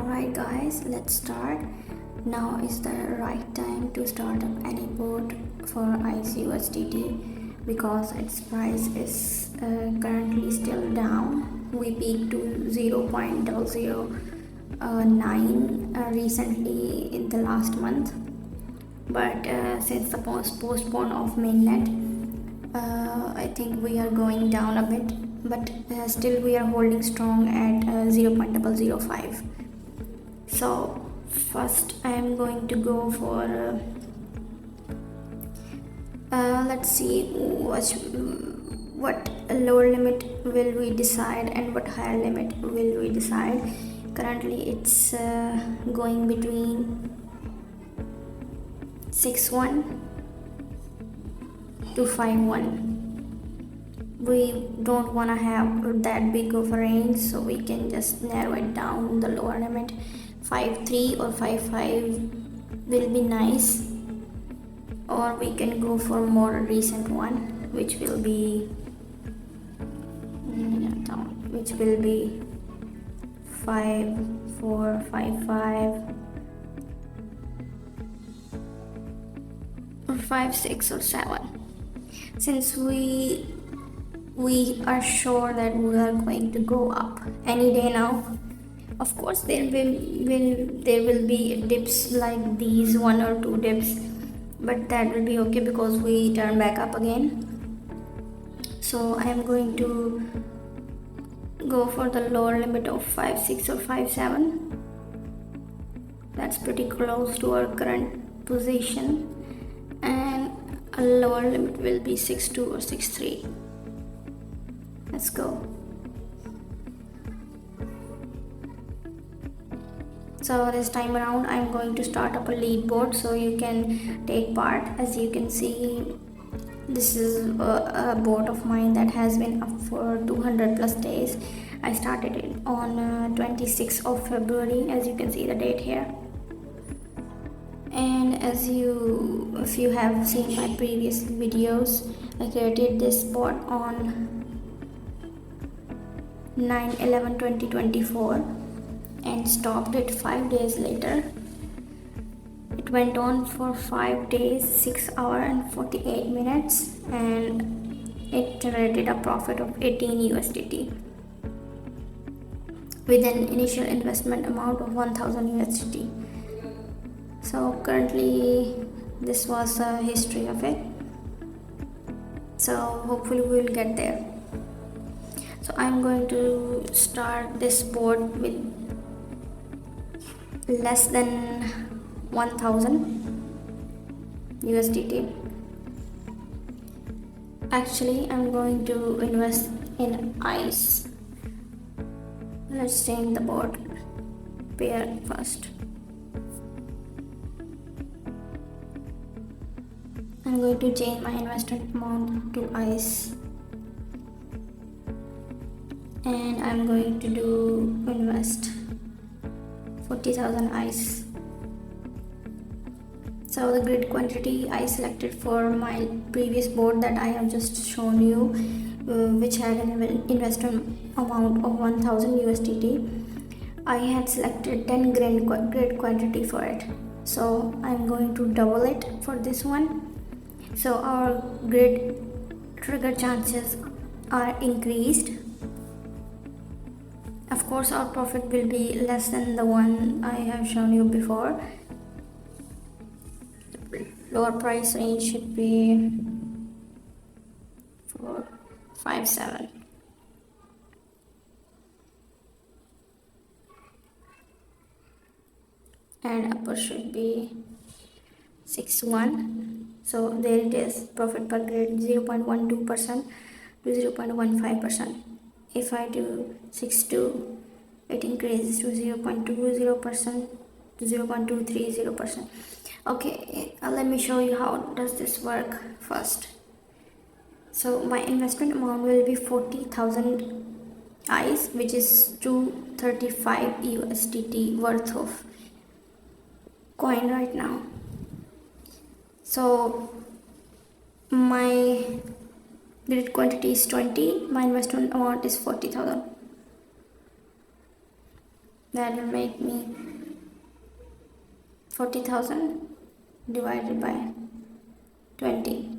Alright guys, let's start. Now is the right time to start up any board for ICE USDT because its price is currently still down. We peaked to 0.009 recently in the last month, but since the postpone of mainnet, I think we are going down a bit, but still we are holding strong at 0.005. So first I am going to go for let's see what lower limit will we decide and what higher limit will we decide. Currently it's going between 6.1 to 5.1. We don't want to have that big of a range, so we can just narrow it down. The lower limit 5.3 or 5.5 will be nice, or we can go for more recent one, which will be 5.4, 5.5 or 5.6 or 7. Since we are sure that we are going to go up any day now. Of course there will be dips like these, 1 or 2 dips, but that will be okay because we turn back up again. So I am going to go for the lower limit of 5.6 or 5.7. That's pretty close to our current position, and a lower limit will be 6.2 or 6.3. Let's go. So this time around I'm going to start up a leaderboard so you can take part. As you can see, this is a board of mine that has been up for 200 plus days. I started it on 26th of February, as you can see the date here. And if you have seen my previous videos, I created this board on 9/11/2024 and stopped it 5 days later. It went on for 5 days, 6 hours and 48 minutes, and it generated a profit of 18 USDT with an initial investment amount of 1000 USDT. So currently this was a history of it. So hopefully we will get there. So I'm going to start this board with less than 1000 USDT. Actually, I'm going to invest in ICE. Let's change the board pair first. I'm going to change my investment amount to ICE, and I'm going to invest 40,000 ICE. So the grid quantity I selected for my previous board that I have just shown you, which had an investment amount of 1000 USDT, I had selected 10 grid quantity for it. So I'm going to double it for this one. So our grid trigger chances are increased. Of course our profit will be less than the one I have shown you before. Lower price range should be 4.57, and upper should be 6.1. So there it is, profit per grid 0.12% to 0.15%. If I do 6.2, it increases to 0.20% to 0.230%. Okay, let me show you how does this work first. So my investment amount will be 40,000 ICE, which is 235 USDT worth of coin right now. So my grid quantity is 20, my investment amount is 40,000. That will make me 40,000 divided by 20.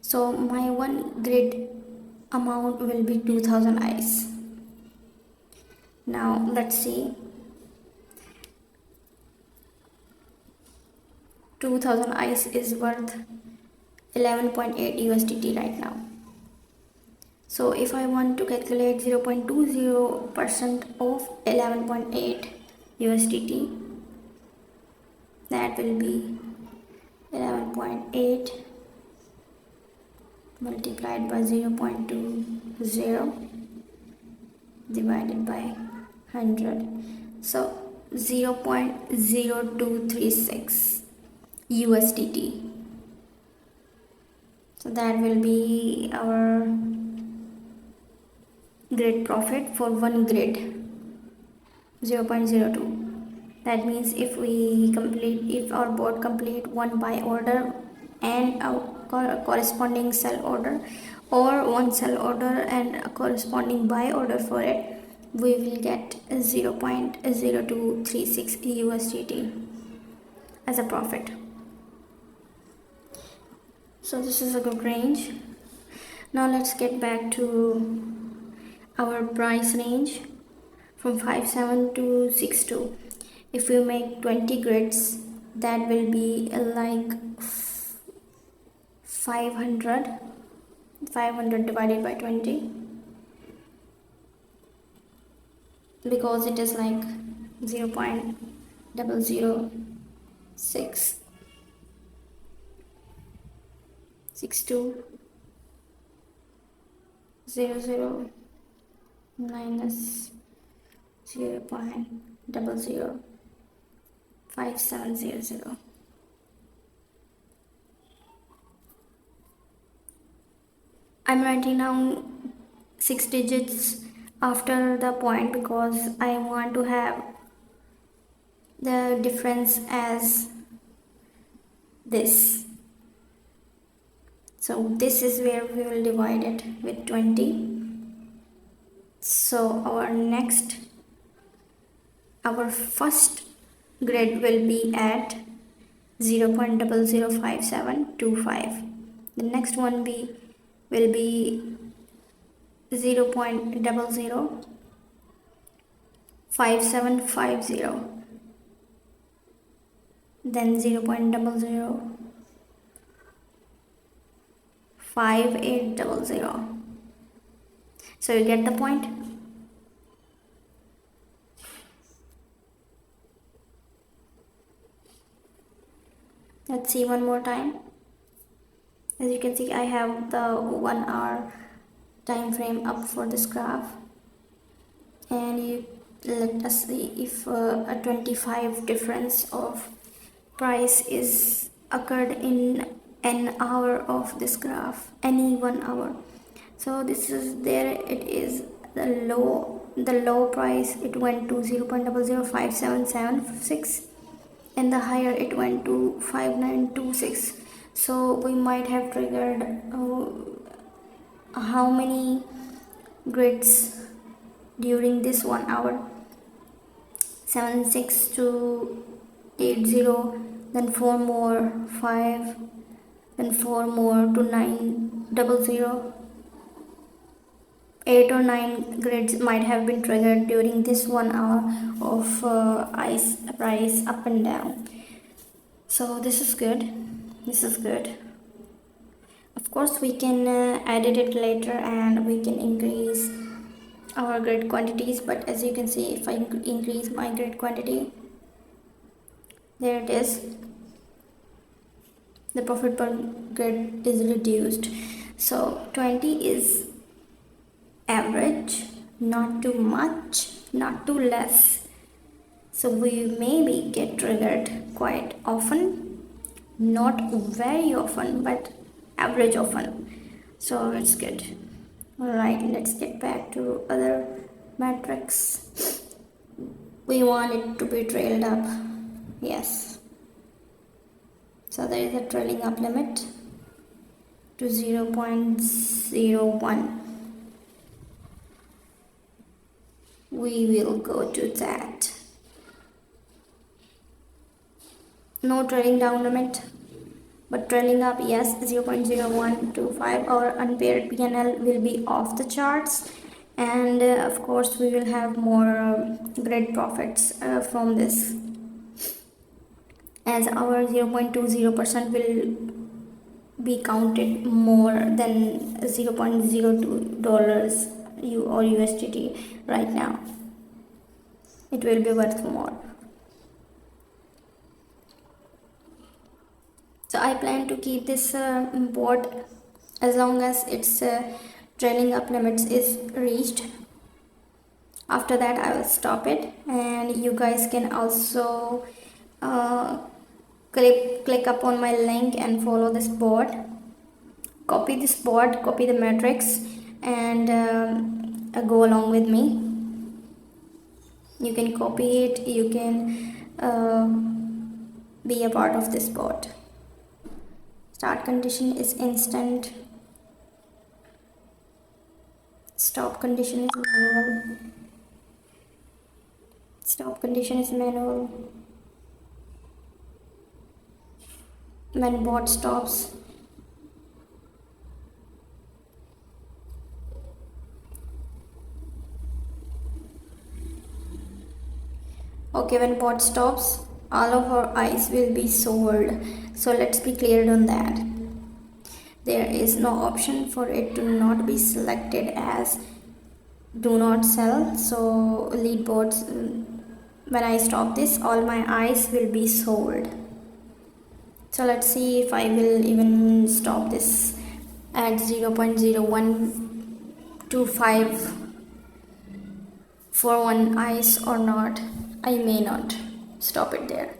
So my one grid amount will be 2000 eyes. Now let's see. 2000 eyes is worth 11.8 USDT right now. So if I want to calculate 0.20% of 11.8 USDT, that will be 11.8 multiplied by 0.20 divided by 100. So 0.0236 USDT. So that will be our grid profit for one grid, 0.02. That means if our bot complete one buy order and a corresponding sell order, or one sell order and a corresponding buy order for it, we will get 0.0236 USDT as a profit. So this is a good range. Now let's get back to our price range from 5.7 to 6.2. If we make 20 grids, that will be like 500 divided by 20, because it is like 0.006 6200 minus 0.005700. I'm writing down 6 digits after the point because I want to have the difference as this. So this is where we will divide it with 20. So our first grid will be at 0.005725. The next one will be 0.005750, then 0.005800. So you get the point. Let's see one more time. As you can see, I have the 1 hour time frame up for this graph, and let us see if a 25 difference of price is occurred in an hour of this graph, any 1 hour. So this is there, it is the low price, it went to 0.005776, and the higher it went to 5926. So we might have triggered how many grids during this 1 hour? 76 to 80, then 4 more, 5, then 4 more to 900. 8 or 9 grids might have been triggered during this 1 hour of ice price up and down. So this is good. Of course we can edit it later and we can increase our grid quantities, but as you can see, if I increase my grid quantity, there it is, the profit per grid is reduced. So 20 is average, not too much, not too less. So we maybe get triggered quite often, not very often, but average often. So it's good. Alright, let's get back to other metrics. We want it to be trailed up. Yes. So there is a trailing up limit to 0.01. We will go to that. No trailing down limit, but trailing up, yes. 0.0125, our unpaired PNL will be off the charts, and of course we will have more great profits from this, as our 0.20% will be counted more than 0.02 dollars or USDT right now. It will be worth more. So I plan to keep this board as long as its trailing up limits is reached. After that I will stop it, and you guys can also uh, click upon my link and follow this board. Copy this board, copy the matrix, and go along with me. You can copy it, you can be a part of this board. Start condition is instant, stop condition is manual, stop condition is manual. When bot stops, okay, when bot stops, all of our eyes will be sold. So let's be clear on that. There is no option for it to not be selected as do not sell. So lead bots, when I stop this, all my eyes will be sold. So let's see if I will even stop this at 0.0125 for one eyes or not. I may not stop it there.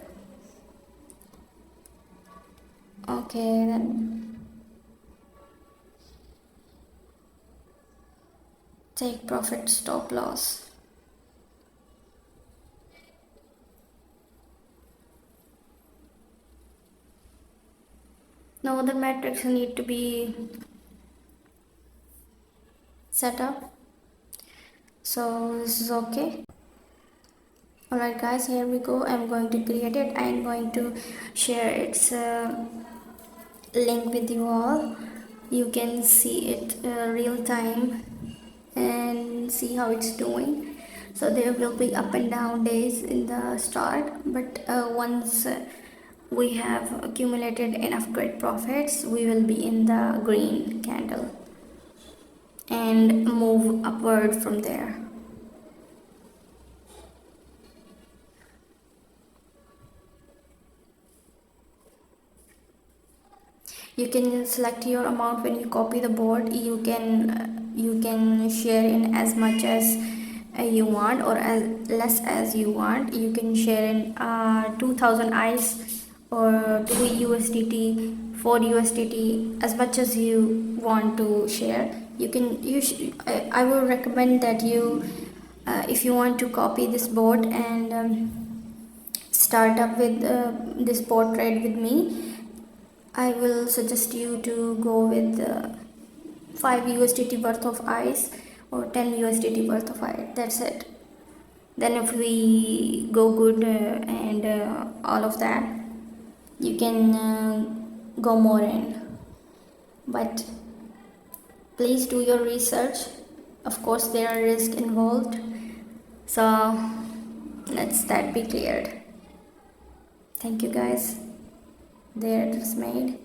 Okay, then take profit, stop loss. Now the metrics need to be set up, so this is okay. Alright guys, here we go. I'm going to create it. I'm going to share its link with you all. You can see it real time and see how it's doing. So there will be up and down days in the start, but once we have accumulated enough great profits, we will be in the green candle and move upward from there. You can select your amount. When you copy the board, you can share in as much as you want or as less as you want. You can share in 2000 eyes or 2 USDT, 4 USDT, as much as you want to share. I will recommend that you if you want to copy this board and start up with this board trade with me, I will suggest you to go with 5 USDT worth of eyes or 10 USDT worth of eyes. That's it. Then if we go good and all of that, you can go more in. But please do your research. Of course there are risks involved, so let's that be cleared. Thank you guys. There it is made.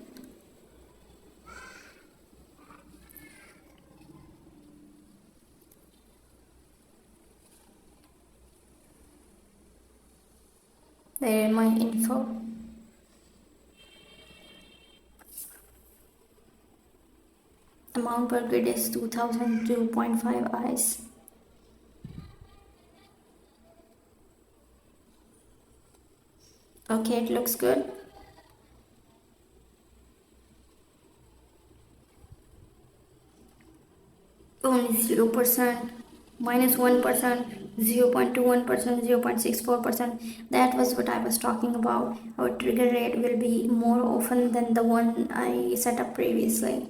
There my info. Amount per grid is 2002.5 eyes. Okay, it looks good. Only 0%, -1%, 0.21%, 0.64%. That was what I was talking about. Our trigger rate will be more often than the one I set up previously.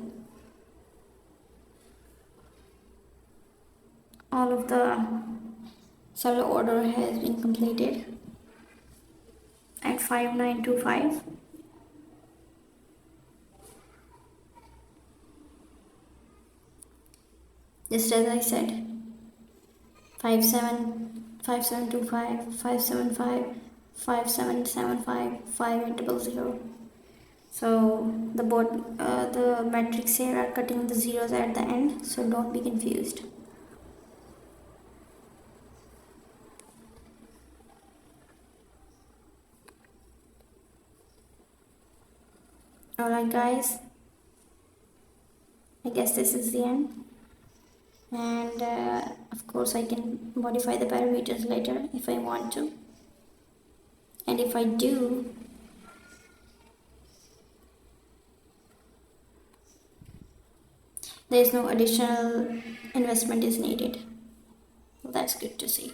All of the sell order has been completed. and 5925. Just as I said, 575725, 575, 5775, 5800. So the metrics here are cutting the zeros at the end, so don't be confused. Alright guys, I guess this is the end, and of course I can modify the parameters later if I want to, and if I do, there is no additional investment is needed. Well, that's good to see.